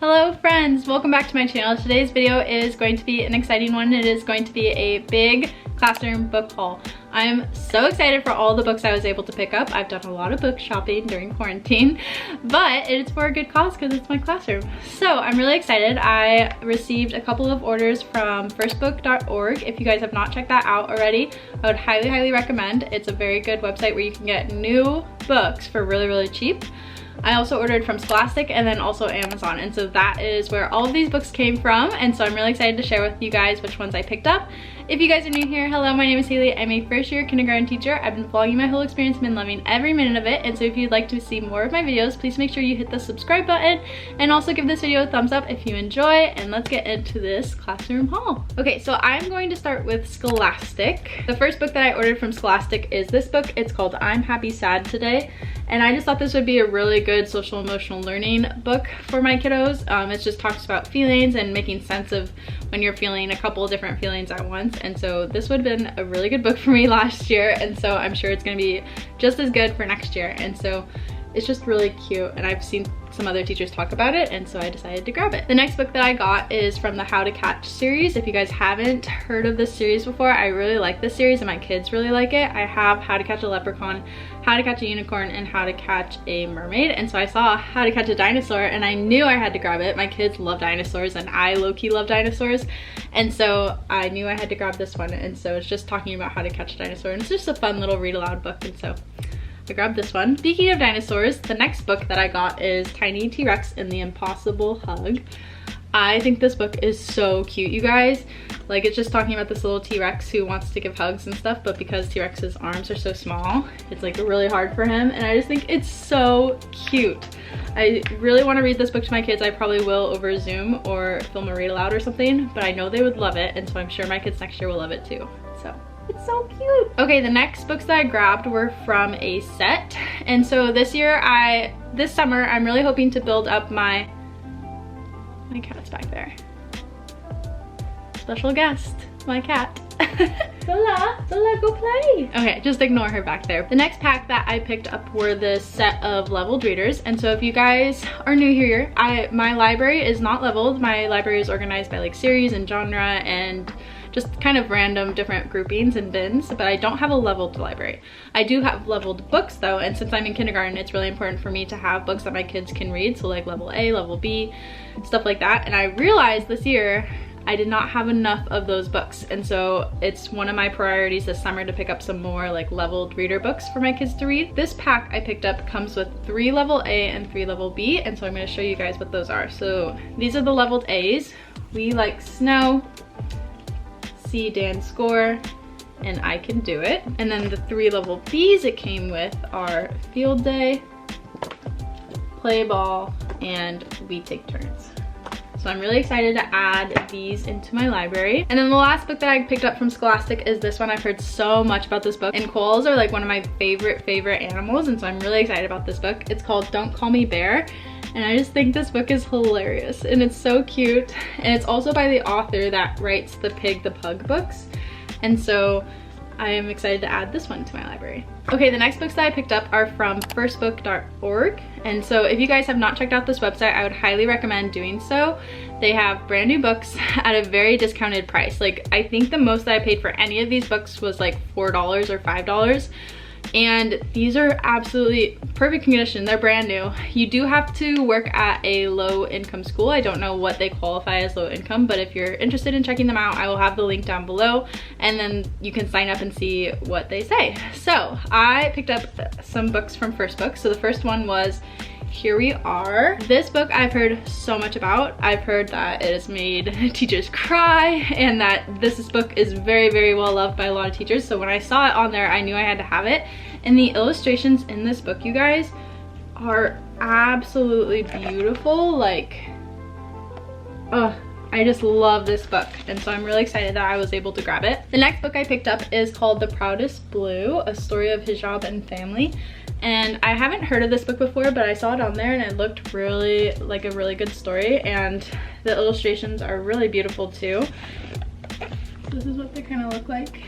Hello friends, welcome back to my channel. Today's video is going to be an exciting one. It is going to be a big classroom book haul. I'm so excited for all the books I was able to pick up. I've done a lot of book shopping during quarantine, but it's for a good cause because it's my classroom. So I'm really excited. I received a couple of orders from firstbook.org. If you guys have not checked that out already, I would highly recommend. It's a very good website where you can get new books for really cheap. I also ordered from Scholastic and then also Amazon, and so that is where all of these books came from, and so I'm really excited to share with you guys which ones I picked up. If you guys are new here, hello, my name is Haley. I'm a first year kindergarten teacher. I've been vlogging my whole experience, been loving every minute of it, and so if you'd like to see more of my videos, please make sure you hit the subscribe button and also give this video a thumbs up if you enjoy, and let's get into this classroom haul. Okay, so I'm going to start with Scholastic. The first book that I ordered from Scholastic is this book. It's called I'm Happy Sad Today, and I just thought this would be a really good social emotional learning book for my kiddos. It just talks about feelings and making sense of when you're feeling a couple of different feelings at once, and so this would have been a really good book for me last year, and so I'm sure it's going to be just as good for next year, and so it's just really cute, and I've seen some other teachers talk about it, and so I decided to grab it. The next book that I got is from the How to Catch series. If you guys haven't heard of this series before, I really like this series and my kids really like it. I have How to Catch a Leprechaun, How to Catch a Unicorn, and How to Catch a Mermaid, and so I saw How to Catch a Dinosaur and I knew I had to grab it. My kids love dinosaurs and I low-key love dinosaurs, and so I knew I had to grab this one, and so it's just talking about how to catch a dinosaur, and it's just a fun little read aloud book, and so I grabbed this one. Speaking of dinosaurs, the next book that I got is Tiny T-Rex and the Impossible Hug. I think this book is so cute, you guys. Like, it's just talking about this little T-Rex who wants to give hugs and stuff, but because T-Rex's arms are so small, it's like really hard for him, and I just think it's so cute. I really want to read this book to my kids. I probably will over Zoom or film a read aloud or something, but I know they would love it, and so I'm sure my kids next year will love it too. So it's so cute. Okay, the next books that I grabbed were from a set, and so this summer I'm really hoping to build up my cat's back there. Special guest, my cat. Zola, go play. Okay, just ignore her back there. The next pack that I picked up were this set of leveled readers, and so if you guys are new here, my library is not leveled. My library is organized by like series and genre and just kind of random different groupings and bins, but I don't have a leveled library. I do have leveled books though, and since I'm in kindergarten, it's really important for me to have books that my kids can read, so like level A, level B, stuff like that, and I realized this year I did not have enough of those books, and so it's one of my priorities this summer to pick up some more like leveled reader books for my kids to read. This pack I picked up comes with 3 level A and 3 level B, and so I'm going to show you guys what those are. So these are the leveled A's. We Like Snow, See Dan Score, and I Can Do It. And then the 3 level B's it came with are Field Day, Play Ball, and We Take Turns. So I'm really excited to add these into my library. And then the last book that I picked up from Scholastic is this one. I've heard so much about this book, and koalas are like one of my favorite animals, and so I'm really excited about this book. It's called Don't Call Me Bear, and I just think this book is hilarious, and it's so cute, and it's also by the author that writes the Pig the Pug books, and so I am excited to add this one to my library. Okay, the next books that I picked up are from firstbook.org, and so if you guys have not checked out this website, I would highly recommend doing so. They have brand new books at a very discounted price. Like, I think the most that I paid for any of these books was like $4 or $5, and these are absolutely perfect condition. They're brand new. You do have to work at a low income school. I don't know what they qualify as low income, but if you're interested in checking them out, I will have the link down below, and then you can sign up and see what they say. So I picked up some books from First Book. So the first one was Here We Are. This book I've heard so much about. I've heard that it has made teachers cry, and that this book is very well loved by a lot of teachers. So when I saw it on there, I knew I had to have it. And the illustrations in this book, you guys, are absolutely beautiful. Like, I just love this book, and so I'm really excited that I was able to grab it. The next book I picked up is called The Proudest Blue, A Story of Hijab and Family. And I haven't heard of this book before, but I saw it on there and it looked really like a really good story, and the illustrations are really beautiful too. This is what they kind of look like.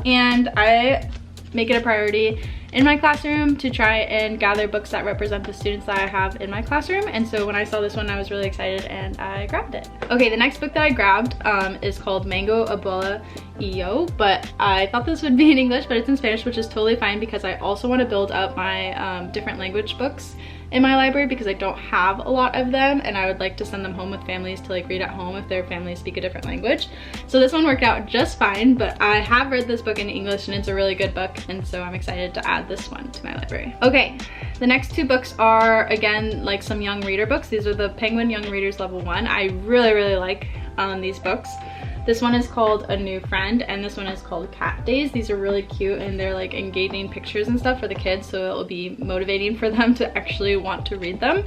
And I make it a priority in my classroom to try and gather books that represent the students that I have in my classroom. And so when I saw this one, I was really excited and I grabbed it. Okay, the next book that I grabbed is called Mango Abuela Iyo, but I thought this would be in English, but it's in Spanish, which is totally fine because I also want to build up my different language books in my library because I don't have a lot of them, and I would like to send them home with families to like read at home if their families speak a different language. So this one worked out just fine, but I have read this book in English and it's a really good book, and so I'm excited to add this one to my library. Okay, the next two books are again like some young reader books. These are the Penguin Young Readers Level 1. I really like these books. This one is called A New Friend, and this one is called Cat Days. These are really cute and they're like engaging pictures and stuff for the kids, so it will be motivating for them to actually want to read them.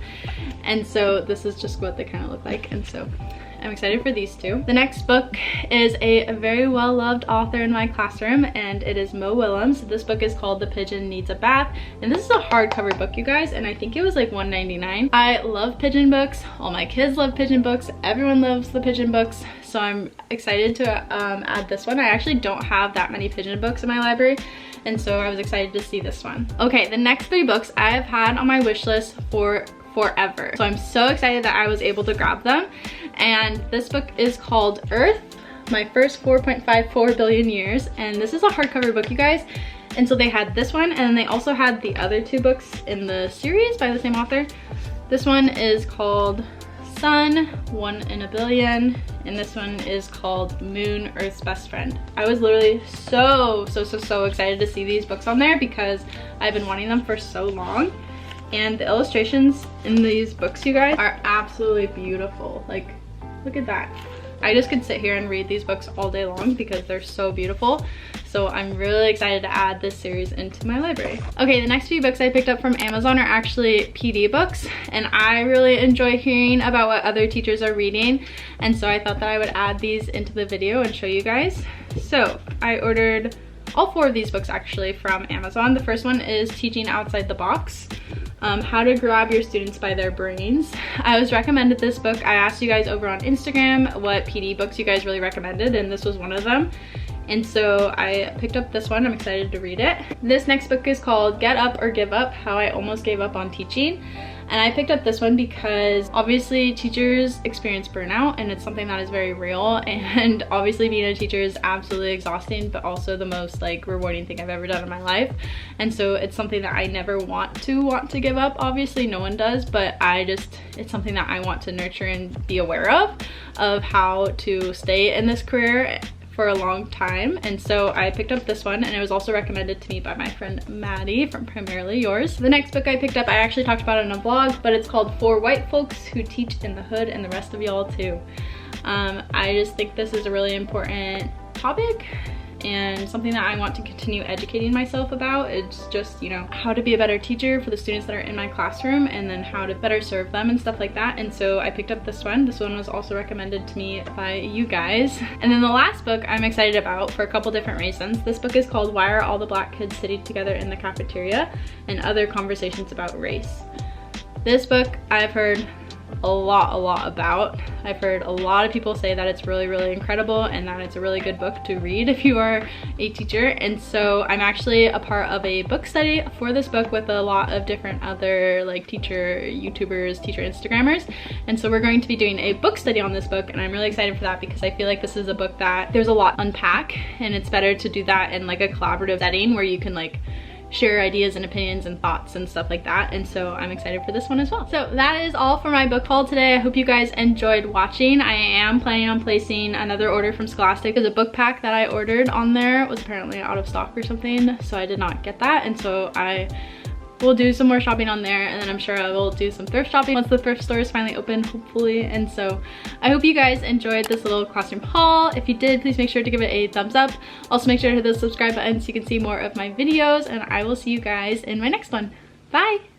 And so this is just what they kind of look like, and so I'm excited for these two. The next book is a very well-loved author in my classroom, and it is Mo Willems. This book is called The Pigeon Needs a Bath, and this is a hardcover book, you guys, and I think it was like $1.99. I love pigeon books. All my kids love pigeon books. Everyone loves the pigeon books, so I'm excited to add this one. I actually don't have that many pigeon books in my library, and so I was excited to see this one. Okay, the next three books I have had on my wish list for forever, so I'm so excited that I was able to grab them. And this book is called Earth, My First 4.54 Billion Years, and this is a hardcover book, you guys. And so they had this one, and then they also had the other two books in the series by the same author. This one is called Sun, 1 in a Billion, and this one is called Moon, Earth's Best Friend. I was literally so excited to see these books on there because I've been wanting them for so long. And the illustrations in these books, you guys, are absolutely beautiful. Like, look at that. I just could sit here and read these books all day long because they're so beautiful. So I'm really excited to add this series into my library. Okay, the next few books I picked up from Amazon are actually PD books, and I really enjoy hearing about what other teachers are reading, and so I thought that I would add these into the video and show you guys. So I ordered all 4 of these books actually from Amazon. The first one is Teaching Outside the Box. How to Grab Your Students by Their Brains. I was recommended this book. I asked you guys over on Instagram what PD books you guys really recommended, and this was one of them. And so I picked up this one. I'm excited to read it. This next book is called Get Up or Give Up, How I Almost Gave Up on Teaching. And I picked up this one because obviously teachers experience burnout, and it's something that is very real, and obviously being a teacher is absolutely exhausting, but also the most like rewarding thing I've ever done in my life. And so it's something that I never want to give up. Obviously no one does, but it's something that I want to nurture and be aware of how to stay in this career for a long time. And so I picked up this one, and it was also recommended to me by my friend Maddie from Primarily Yours. The next book I picked up, I actually talked about it in a vlog, but it's called For White Folks Who Teach in the Hood and the Rest of Y'all Too. I just think this is a really important topic and something that I want to continue educating myself about. It's just, you know, how to be a better teacher for the students that are in my classroom, and then how to better serve them and stuff like that. And so I picked up this one. This one was also recommended to me by you guys. And then the last book I'm excited about for a couple different reasons. This book is called Why Are All the Black Kids Sitting Together in the Cafeteria and Other Conversations About Race. This book I've heard a lot about. I've heard a lot of people say that it's really incredible and that it's a really good book to read if you are a teacher. And so I'm actually a part of a book study for this book with a lot of different other like teacher YouTubers, teacher Instagrammers. And so we're going to be doing a book study on this book, and I'm really excited for that because I feel like this is a book that there's a lot to unpack, and it's better to do that in like a collaborative setting where you can like share ideas and opinions and thoughts and stuff like that. And so I'm excited for this one as well. So that is all for my book haul today. I hope you guys enjoyed watching. I am planning on placing another order from Scholastic. There's a book pack that I ordered on there. It was apparently out of stock or something, so I did not get that, and so I will do some more shopping on there, and then I'm sure I will do some thrift shopping once the thrift store is finally open, hopefully. And so I hope you guys enjoyed this little classroom haul. If you did, please make sure to give it a thumbs up. Also make sure to hit the subscribe button so you can see more of my videos, and I will see you guys in my next one. Bye!